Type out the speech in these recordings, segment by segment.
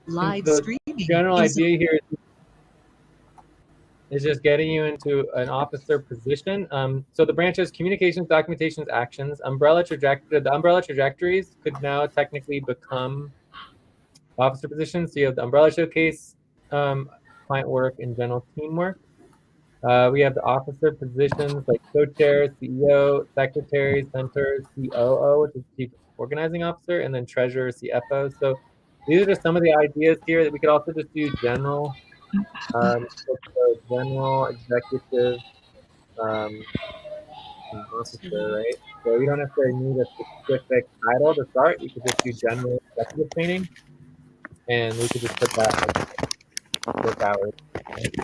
Live the streaming. general idea here is just getting you into an officer position. So the branches: communications, documentations, actions, the umbrella trajectories could now technically become officer positions. So you have the umbrella showcase, client work, and general teamwork. We have the officer positions like co-chair, CEO, secretary, center, COO, which is chief organizing officer, and then treasurer, CFO. So these are just some of the ideas here. That we could also just do general, so general executive officer, right? So you don't necessarily need a specific title to start. You could just do general executive training, and we could just put that as work hours. Right?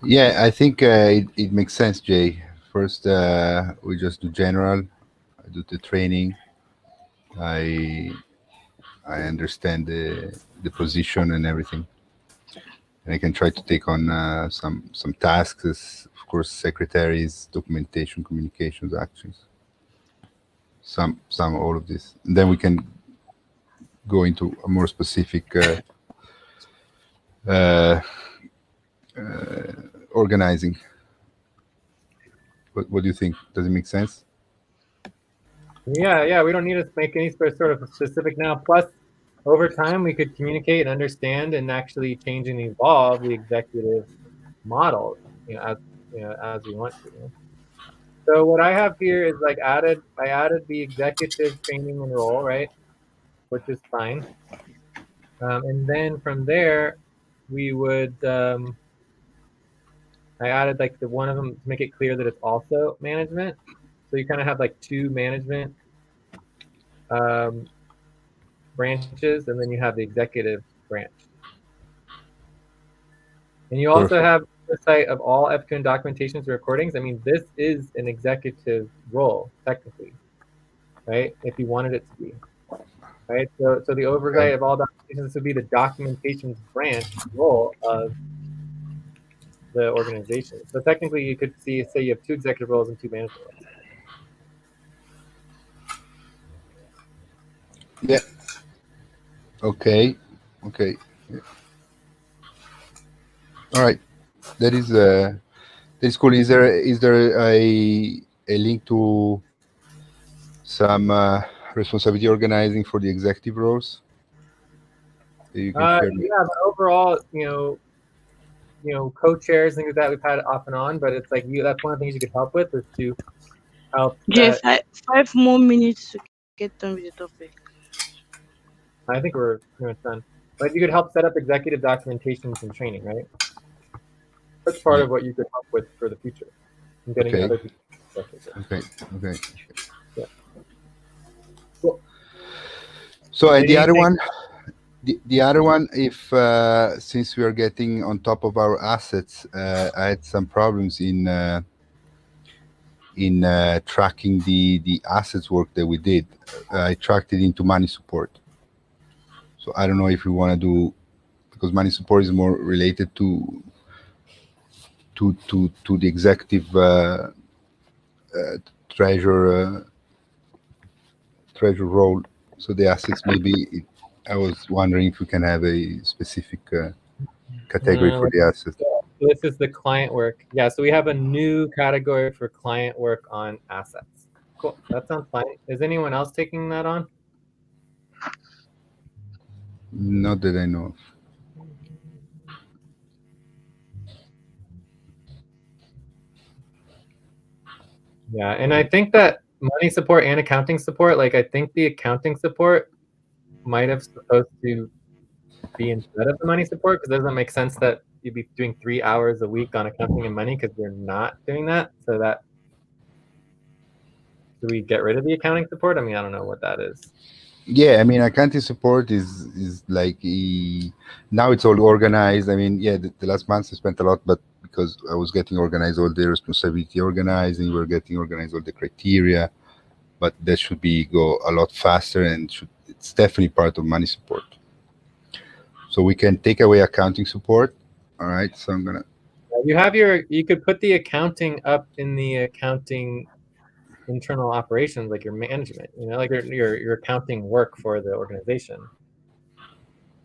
Yeah, I think it makes sense, Jay. First, we just do general. I do the training. I I understand the position and everything, and I can try to take on some tasks, as, of course, secretaries, documentation, communications, actions, some all of this. And then we can go into a more specific uh, organizing. What do you think? Does it make sense? Yeah, we don't need to make any sort of specific now. Plus, over time, we could communicate and understand and actually change and evolve the executive model, as we want to. So what I have here is like I added the executive training and role, right, which is fine. And then from there, we would I added like the one of them to make it clear that it's also management. So you kind of have like two management um, branches, and then you have the executive branch. And you also Perfect. have the site of all FQN documentations and recordings. I mean, this is an executive role, technically, right? If you wanted it to be, right? So the oversight of all documentations, this would be the documentations branch role of the organization. So technically, you could say you have two executive roles and two management roles. Yeah. Okay. Okay. All right. That is cool. Is there a link to some responsibility organizing for the executive roles that you can share? Yeah, but overall, co-chairs, things like that we've had off and on, but it's like that's one of the things you could help with is to help Jay, set. 5 more minutes to get done with the topic. I think we're pretty much done. But you could help set up executive documentations and training, right? That's part Yeah. of what you could help with for the future and getting Okay. other people. Okay. Okay. Yeah. Cool. So the other Anything? one, the other one, if since we are getting on top of our assets, I had some problems in tracking the assets work that we did. I tracked it into money support. So I don't know if we want to do, because money support is more related to the executive treasure treasure role. So the assets, maybe I was wondering if we can have a specific category for the assets. This is the client work. Yeah, so we have a new category for client work on assets. Cool. That sounds fine. Is anyone else taking that on? Not that I know of. Yeah, and I think that money support and accounting support, like I think the accounting support might have supposed to be instead of the money support, because it doesn't make sense that you'd be doing 3 hours a week on accounting and money because you're not doing that. So that, do we get rid of the accounting support? I mean, I don't know what that is. Yeah, I mean, accounting support is like now it's all organized. I mean, yeah, the last months I spent a lot, but because I was getting organized, all the responsibility organizing, we're getting organized all the criteria, but that should be go a lot faster, and it's definitely part of money support. So we can take away accounting support. All right, so I'm gonna. You could put the accounting up in the accounting internal operations, like your management, like your accounting work for the organization.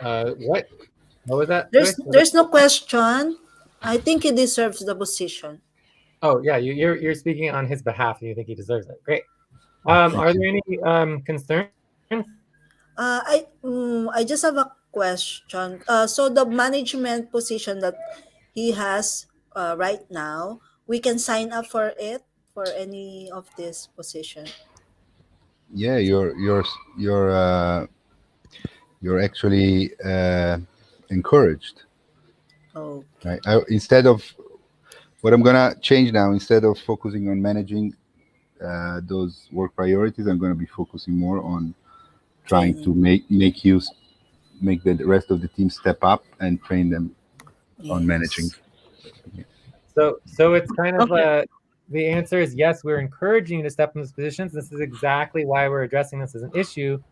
What? What was that? There's Joyce? there's no question. I think he deserves the position. Oh yeah, you're speaking on his behalf, and you think he deserves it. Great. Thank Are you. there any concerns? I just have a question. So the management position that he has right now, we can sign up for it for any of this position. Yeah, you're actually encouraged. Okay. Right? Instead of what I'm gonna change now, instead of focusing on managing those work priorities, I'm gonna be focusing more on trying to Training. make the rest of the team step up and train them on managing. Yes. So it's kind of Okay. the answer is yes. We're encouraging you to step in those positions. This is exactly why we're addressing this as an issue,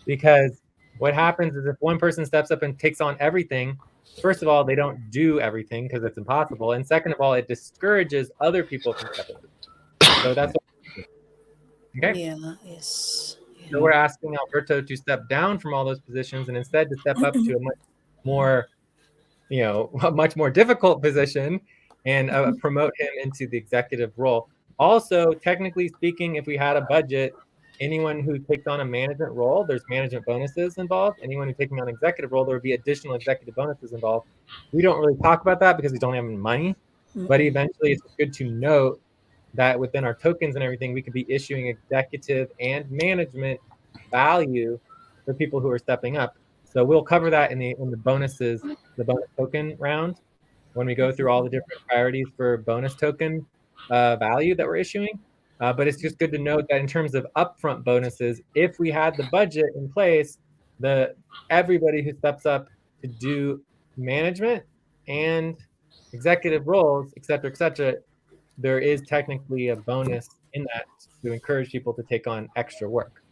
because what happens is if one person steps up and takes on everything, first of all, they don't do everything because it's impossible, and second of all, it discourages other people from stepping up. So that's what, okay. Yeah. Yes. So we're asking Alberto to step down from all those positions and instead to step up to a much more, a much more difficult position and promote him into the executive role. Also, technically speaking, if we had a budget, anyone who takes on a management role, there's management bonuses involved. Anyone who's taking on an executive role, there would be additional executive bonuses involved. We don't really talk about that because we don't have any money, but eventually it's good to note that within our tokens and everything, we could be issuing executive and management value for people who are stepping up. So we'll cover that in the bonuses, the bonus token round, when we go through all the different priorities for bonus token value that we're issuing. But it's just good to note that in terms of upfront bonuses, if we had the budget in place, everybody who steps up to do management and executive roles, et cetera, there is technically a bonus in that to encourage people to take on extra work.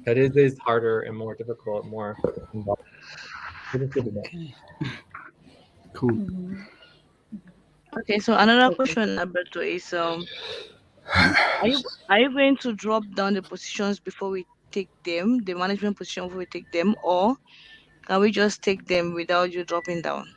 That is harder and more difficult, more involved. It is good to know. Cool. Okay. So another question, Alberto, is are you going to drop down the positions before we take them, the management position before we take them, or can we just take them without you dropping down?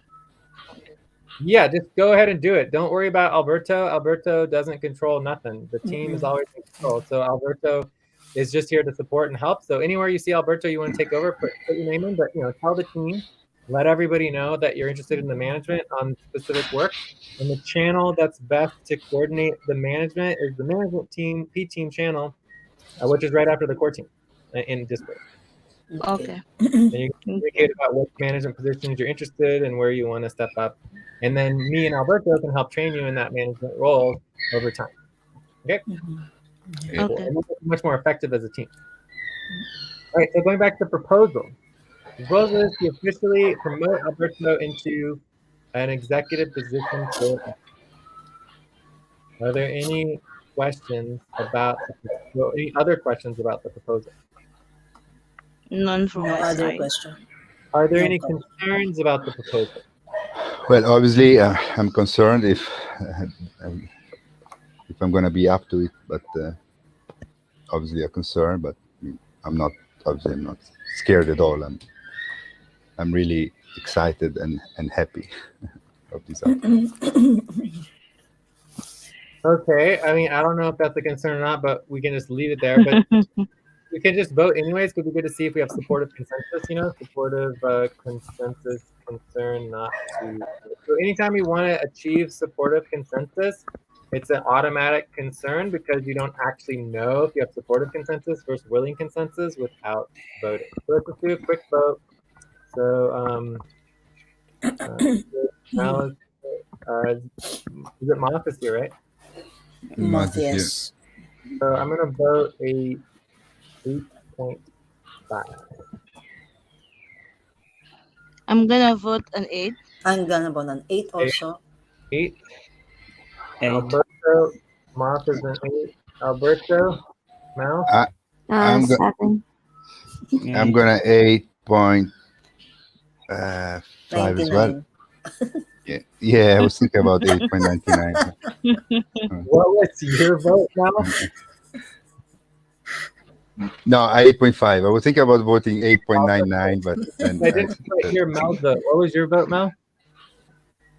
Yeah, just go ahead and do it. Don't worry about Alberto. Alberto doesn't control nothing. The team is always in control. So Alberto is just here to support and help. So anywhere you see Alberto, you want to take over, put your name in, but tell the team, let everybody know that you're interested in the management on specific work. And the channel that's best to coordinate the management is the management team, P team channel, which is right after the core team in Discord. Okay. And you can communicate about what management positions you're interested in, where you want to step up. And then me and Alberto can help train you in that management role over time. Okay? Okay. And we'll be much more effective as a team. All right, so going back to the proposal. The proposal is to officially promote Alberto into an executive position for us. Are there any questions any other questions about the proposal? None from No my other side. question. Are there No any comment. concerns about the proposal? Well, obviously, I'm concerned if I'm going to be up to it, but obviously a concern. But I'm not scared at all. I'm really excited and happy of this outcome. Okay, I mean, I don't know if that's a concern or not, but we can just leave it there. But we can just vote anyways. Could be good to see if we have supportive consensus. Supportive consensus, concern not to. So anytime you want to achieve supportive consensus, it's an automatic concern because you don't actually know if you have supportive consensus versus willing consensus without voting. So let's just do a quick vote. So now is it Moff here, right? Yes. So I'm gonna vote a 8.5. I'm gonna vote an 8. I'm gonna vote an 8 also. 8. Alberto, Moff is an 8. Alberto, Mouse. I'm 7. I'm gonna 8.5 as well. 99. Yeah, I was thinking about 8.99. What was your vote now? No, 8.5. I was thinking about voting 8.99, but then I I didn't think put that here Mel's vote. What was your vote, Mel?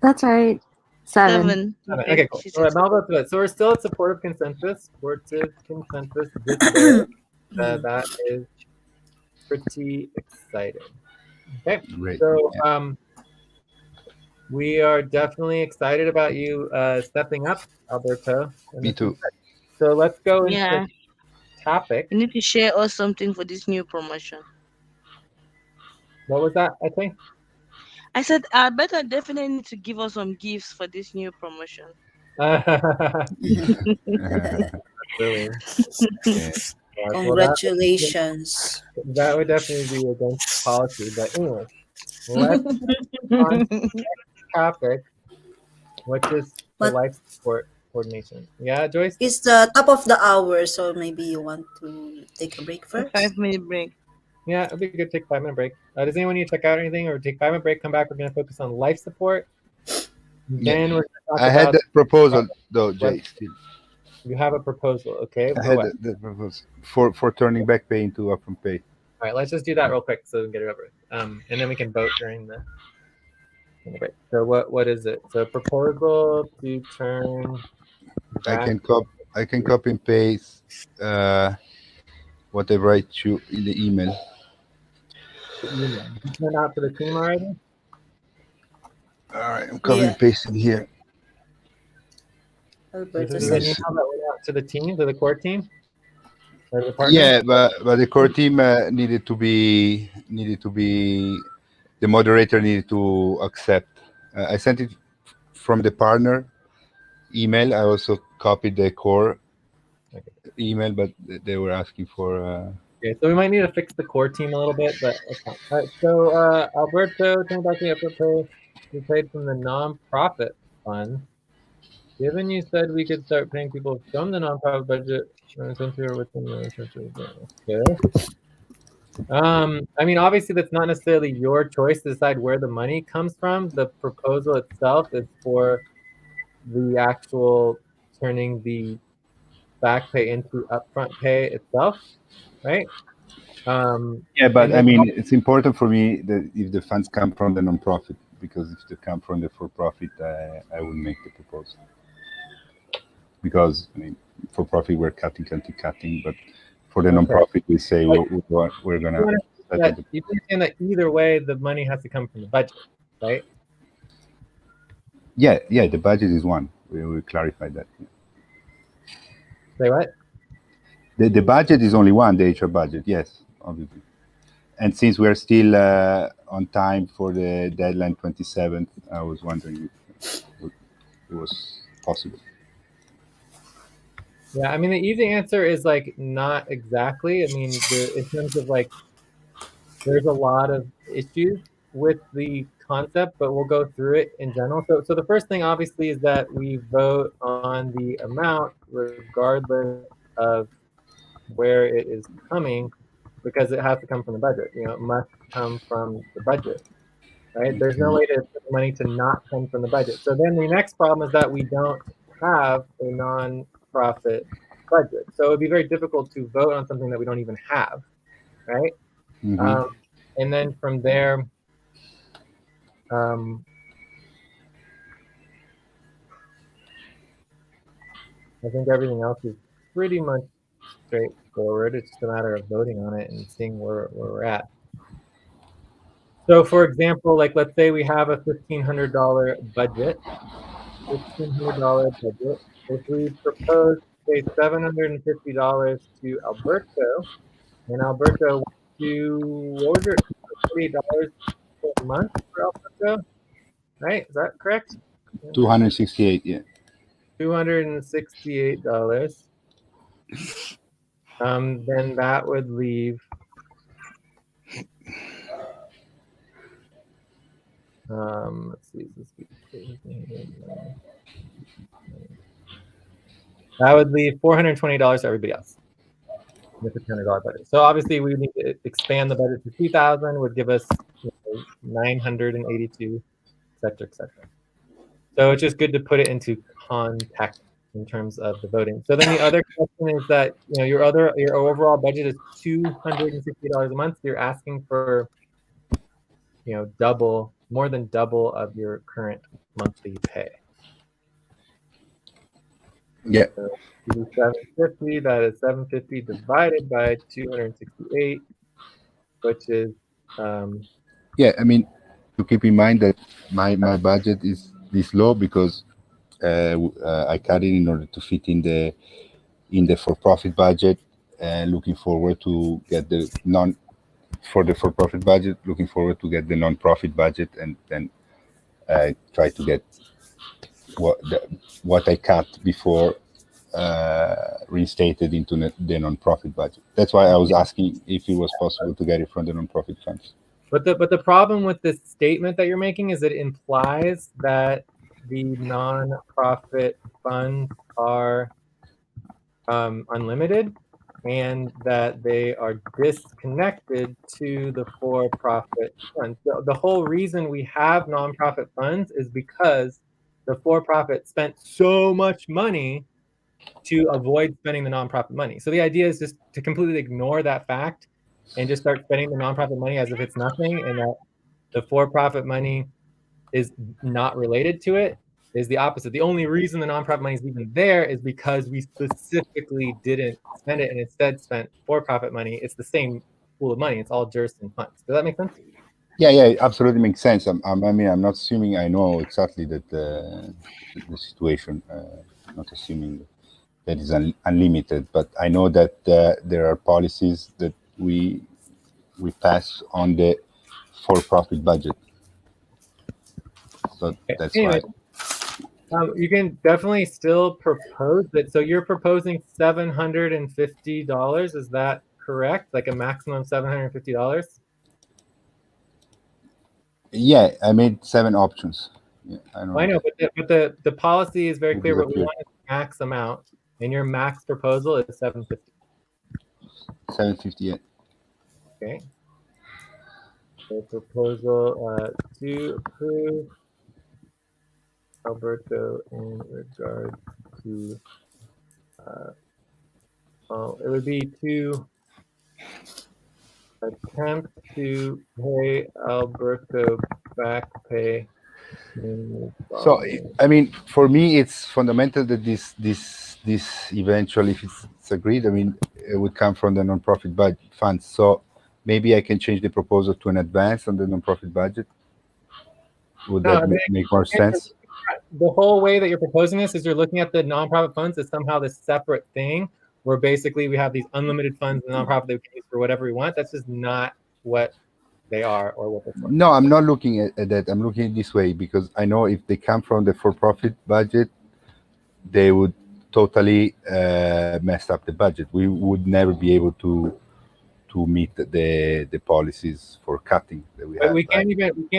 That's right. 7. 7. Okay, cool. She All said right, Mel 7. votes for that. So we're still at supportive consensus. Supportive consensus this there. That is pretty exciting. Okay, great. so Yeah. we are definitely excited about you stepping up, Alberto. And Me this is too. good. So let's go into the Yeah. topic. You need to share us something for this new promotion. What was that, I think? I said Alberta definitely need to give us some gifts for this new promotion. Really? Yeah. Well, Congratulations. that would definitely be against policy. But anyway, let's on to the next topic, which is the But life support coordination. Yeah, Joyce? it's the top of the hour, so maybe you want to take a break A first. 5-minute break. Yeah, it'd be good to take a 5-minute break. Does anyone need to check out anything or take a 5-minute break, come back? We're going to focus on life support. Yeah. Then we're going to talk I had about that proposal though, what Jay. Still, you have a proposal. Okay, I for had what? that proposal for turning back pay into upfront pay. All right, let's just do that real quick so we can get it over with. And then we can vote during the break. So what is it? So proposal to turn I back can copy and paste what I write you in the email. the email. You sent out to the team already? All right, I'm copying Yeah, and pasting here. This Alberto is an said. email that went out to the team, to the core team, or the partner. Yeah, but the core team needed to be the moderator needed to accept. I sent it from the partner email. I also copied the core Okay. email, but they were asking for. Okay, so we might need to fix the core team a little bit, but that's fine. All right, so Alberto, turn back the effort pay we paid from the nonprofit fund. Given you said we could start paying people from the nonprofit budget, since we were within the okay. I mean, obviously, that's not necessarily your choice to decide where the money comes from. The proposal itself is for the actual turning the back pay into upfront pay itself, right? Yeah, but And I then mean, it's important for me that if the funds come from the nonprofit, because if they come from the for-profit, I will make the proposal. Because I mean, for profit we're cutting, but for the okay. nonprofit we say But we're gonna you settle understand the. you understand that either way, the money has to come from the budget, right? Yeah, the budget is one. We will clarify that. Say what? The budget is only one, the HR budget. Yes, obviously. And since we're still on time for the deadline 27th, I was wondering if it was possible. Yeah, I mean, the easy answer is like not exactly. I mean, in terms of like, there's a lot of issues with the concept, but we'll go through it in general. So the first thing, obviously, is that we vote on the amount regardless of where it is coming, because it has to come from the budget. You know, it must come from the budget, right? There's no way to get the money to not come from the budget. So then the next problem is that we don't have a non-profit budget. So it would be very difficult to vote on something that we don't even have, right? Mm-hmm. And then from there, I think everything else is pretty much straightforward. It's just a matter of voting on it and seeing where we're at. So for example, like let's say we have a $1,500 budget. $1,500 budget. If we propose, say, $750 to Alberto, and Alberto wants to, what was your $48 per month for Alberto? Right? Is that correct? 268. Yeah. $268. Then that would leave let's see, that would leave $420 to everybody else with the $200 budget. So obviously we need to expand the budget to 2,000, would give us 982, et cetera, et cetera. So it's just good to put it into context in terms of the voting. So then the other question is that your overall budget is $260 a month. So you're asking for more than double of your current monthly pay. Yeah. So 750. That is 750 divided by 268, which is Yeah. I mean, to keep in mind that my budget is this low because I cut it in order to fit in the for-profit budget, and looking forward to get the for-profit budget. Looking forward to get the non-profit budget, and then try to get what I cut before reinstated into the non-profit budget. That's why I was asking if it was possible to get it from the non-profit funds. But the problem with this statement that you're making is it implies that the non-profit funds are unlimited, and that they are disconnected to the for-profit funds. The whole reason we have nonprofit funds is because the for-profit spent so much money to avoid spending the nonprofit money. So the idea is just to completely ignore that fact and just start spending the nonprofit money as if it's nothing, and that the for-profit money is not related to it is the opposite. The only reason the nonprofit money is even there is because we specifically didn't spend it and instead spent for-profit money. It's the same pool of money. It's all jurisdiction funds. Does that make sense? Yeah, absolutely makes sense. I mean, I'm not assuming I know exactly that the situation. I'm not assuming that is unlimited, but I know that there are policies that we pass on the for-profit budget. So that's anyway, why. you can definitely still propose it. So you're proposing $750. Is that correct? Like a maximum of $750? Yeah, I made 7 options. Yeah, I know, but the policy is very clear. What we want is max amount, and your max proposal is 750. 750. Okay. The proposal to approve Alberto in regard to it would be to attempt to pay Alberto back pay. So I mean, for me, it's fundamental that this eventually, if it's agreed, I mean, it would come from the non-profit budget funds. So maybe I can change the proposal to an advance on the non-profit budget. Would that make more sense? The whole way that you're proposing this is you're looking at the nonprofit funds as somehow this separate thing, where basically we have these unlimited funds in the nonprofit that we can use for whatever we want. That's just not what they are or what they're for. No, I'm not looking at that. I'm looking at it this way because I know if they come from the for-profit budget, they would totally mess up the budget. We would never be able to meet the policies for cutting that we have. We can't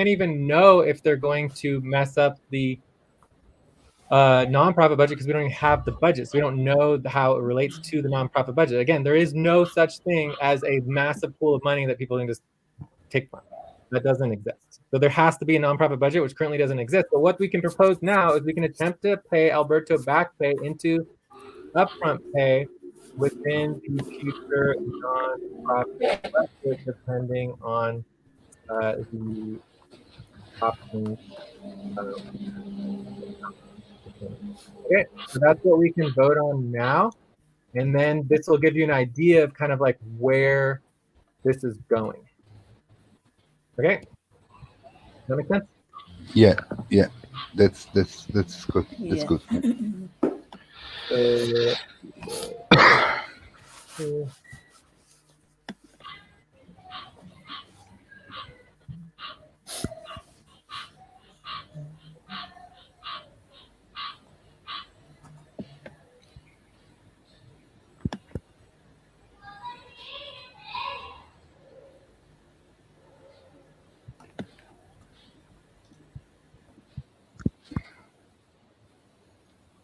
even know if they're going to mess up the nonprofit budget because we don't even have the budget, so we don't know how it relates to the nonprofit budget. Again, there is no such thing as a massive pool of money that people can just take from. That doesn't exist. So there has to be a nonprofit budget, which currently doesn't exist. But what we can propose now is we can attempt to pay Alberto back pay into upfront pay within the future nonprofit budget, depending on the options. Okay, so that's what we can vote on now. And then this will give you an idea of kind of like where this is going. Okay, does that make sense? Yeah, that's good. That's Yeah. good.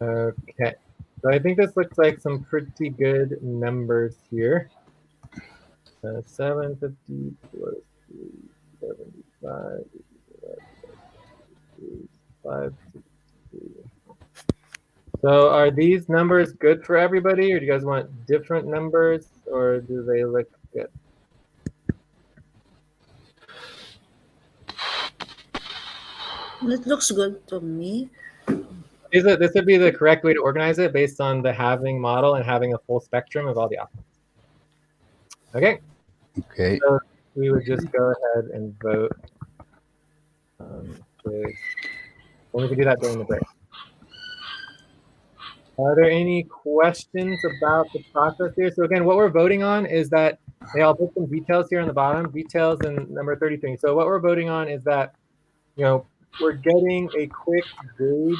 Okay, so I think this looks like some pretty good numbers here. 750 plus 375 563. So are these numbers good for everybody, or do you guys want different numbers, or do they look good? It looks good to me. This would be the correct way to organize it based on the halving model and having a full spectrum of all the options. Okay. Okay. So we would just go ahead and vote. And we can do that during the break. Are there any questions about the process here? So again, what we're voting on is that, I'll put some details here on the bottom, details in number 33. So what we're voting on is that, we're getting a quick gauge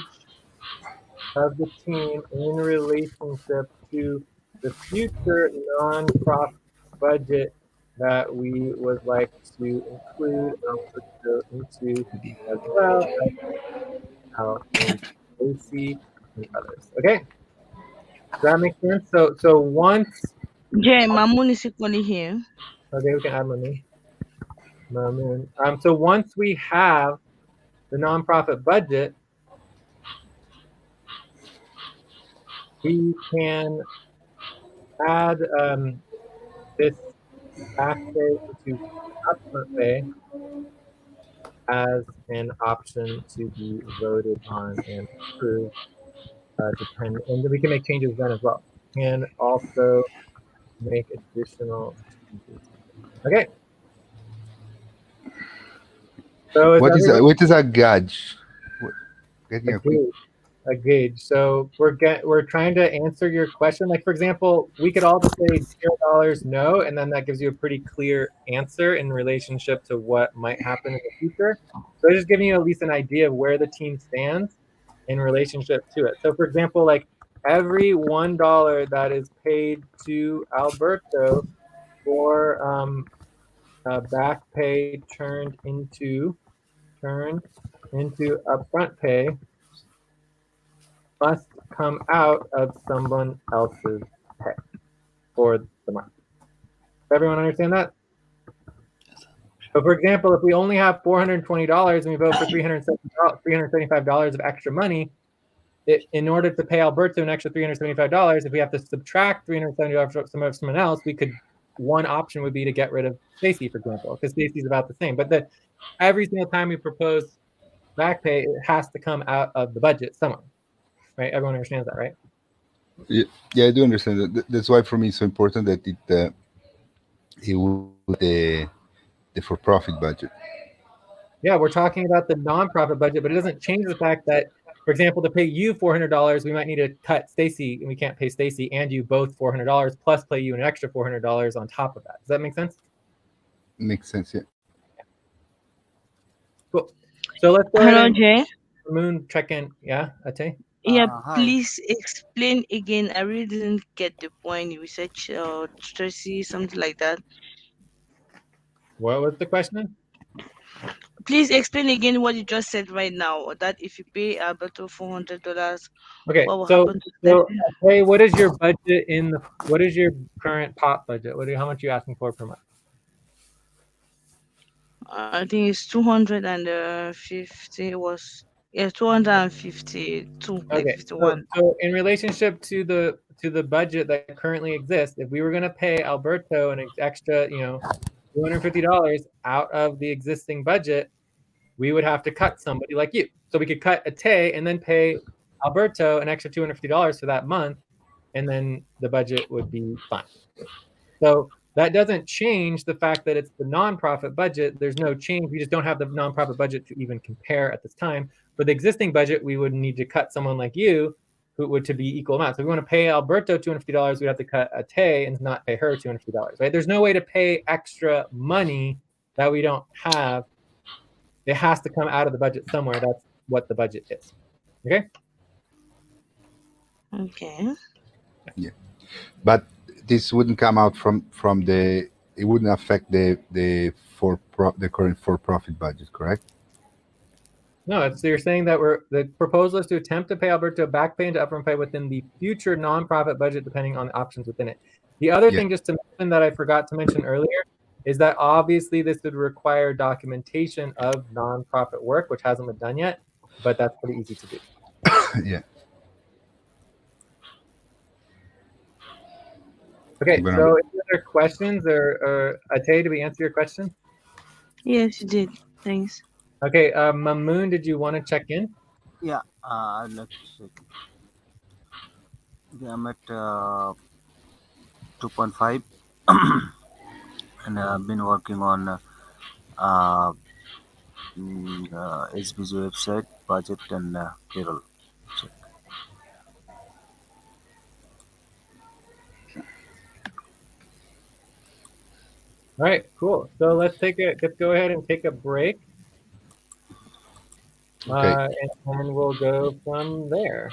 of the team in relationship to the future non-profit budget that we would like to include into as well as how Stacy and others. Okay, does that make sense? So once, Jay, Mamoon is equally here. okay, we can add Mamoon. So once we have the nonprofit budget, we can add this back pay into upfront pay as an option to be voted on and approved. And then we can make changes then as well. And also make additional changes. Okay. So What is a gauge? Getting a quick. A gauge. So we're trying to answer your question. Like, for example, we could all just say $0 no, and then that gives you a pretty clear answer in relationship to what might happen in the future. So just giving you at least an idea of where the team stands in relationship to it. So for example, like every $1 that is paid to Alberto for back pay turned into upfront pay must come out of someone else's pay for the month. Does everyone understand that? So for example, if we only have $420 and we vote for $375 of extra money, in order to pay Alberto an extra $375, if we have to subtract $370 from someone else, one option would be to get rid of Stacy, for example, because Stacy's about the same. But every single time we propose back pay, it has to come out of the budget somewhere. Right? Everyone understands that, right? Yeah, I do understand that. That's why for me it's so important that it would the for-profit budget. Yeah, we're talking about the nonprofit budget, but it doesn't change the fact that, for example, to pay you $400, we might need to cut Stacy, and we can't pay Stacy and you both $400 plus pay you an extra $400 on top of that. Does that make sense? Makes sense, yeah. Cool. So let's go ahead Hello, and Jay. Moon check in. Yeah, Ate? Yeah, Hi. please explain again. I really didn't get the point. You said Tracy, something like that. What was the question? Please explain again what you just said right now. That if you pay Alberto $400, Okay, what will so happen to them? hey, what is your budget what is your current pot budget? How much are you asking for per month? I think it's 250 was 252, like Okay, 51. so in relationship to the budget that currently exists, if we were going to pay Alberto an extra, $250 out of the existing budget, we would have to cut somebody like you. So we could cut Ate and then pay Alberto an extra $250 for that month, and then the budget would be fine. So that doesn't change the fact that it's the nonprofit budget. There's no change. We just don't have the nonprofit budget to even compare at this time. For the existing budget, we would need to cut someone like you to be equal amounts. So if we want to pay Alberto $250, we'd have to cut Ate and not pay her $250, right? There's no way to pay extra money that we don't have. It has to come out of the budget somewhere. That's what the budget is. Okay? Okay. Yeah. But this wouldn't come out from it wouldn't affect the current for-profit budget, correct? No, you're saying that the proposal is to attempt to pay Alberto back pay into upfront pay within the future nonprofit budget, depending on the options within it. The other thing, just to mention that I forgot to mention earlier, is that obviously this would require documentation of nonprofit work, which hasn't been done yet, but that's pretty easy to do. Yeah. Okay, I'm gonna. so any other questions or Ate, did we answer your question? Yes, you did. Thanks. Okay, Mamoon, did you want to check in? Yeah, I'd like to say yeah, I'm at 2.5 and I've been working on uh, SBG website, budget, and payroll check. All right, cool. So let's go ahead and take a break, Okay. and then we'll go from there.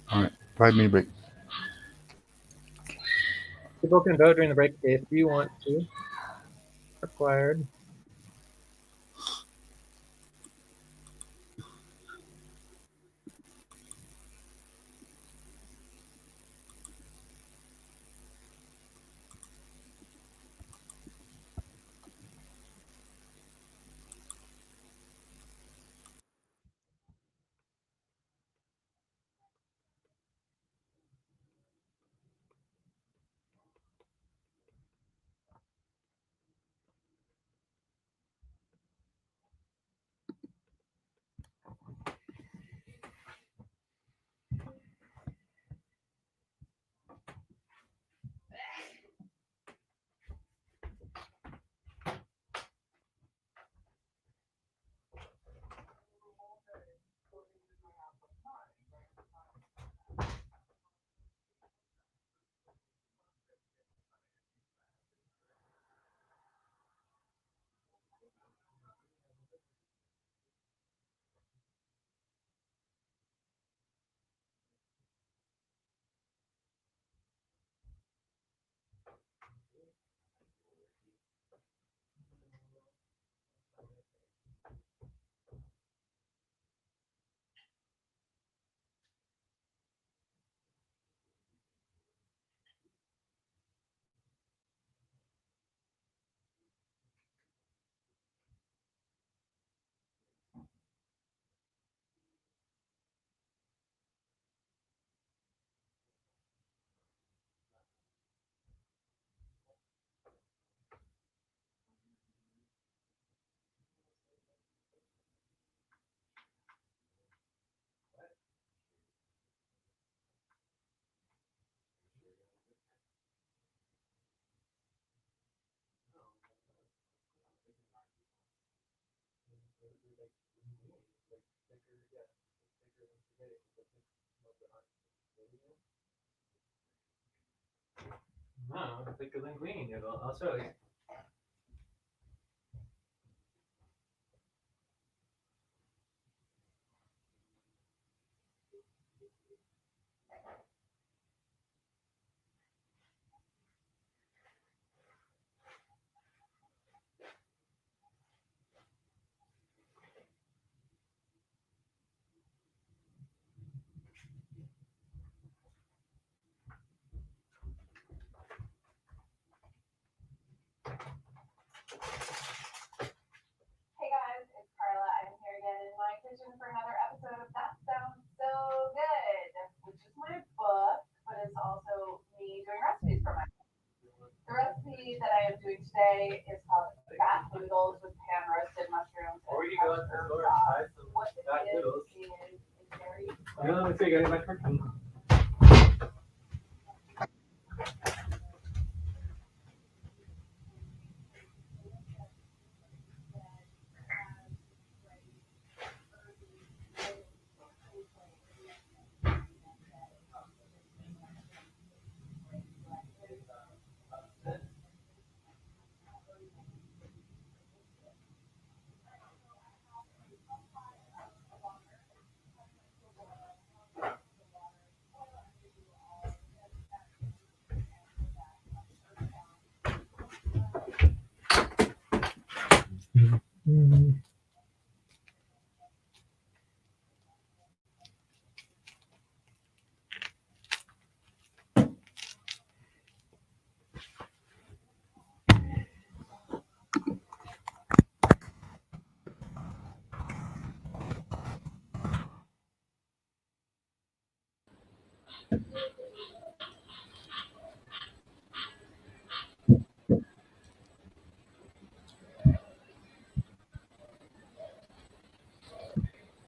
All right. 5 minute break. People can vote during the break if you want to. Required. No, it's like a linguine noodle. I'll show you. Hey guys, it's Carla. I'm here again in my kitchen for another episode of That Sounds So Good, which is my book, but it's also me doing recipes for my. The recipe that I am doing today is called fat noodles with pan roasted mushrooms and Or you go fresh to the herb store and sauce. buy some What it fat noodles. is very No, let me see, guys, my cartoon.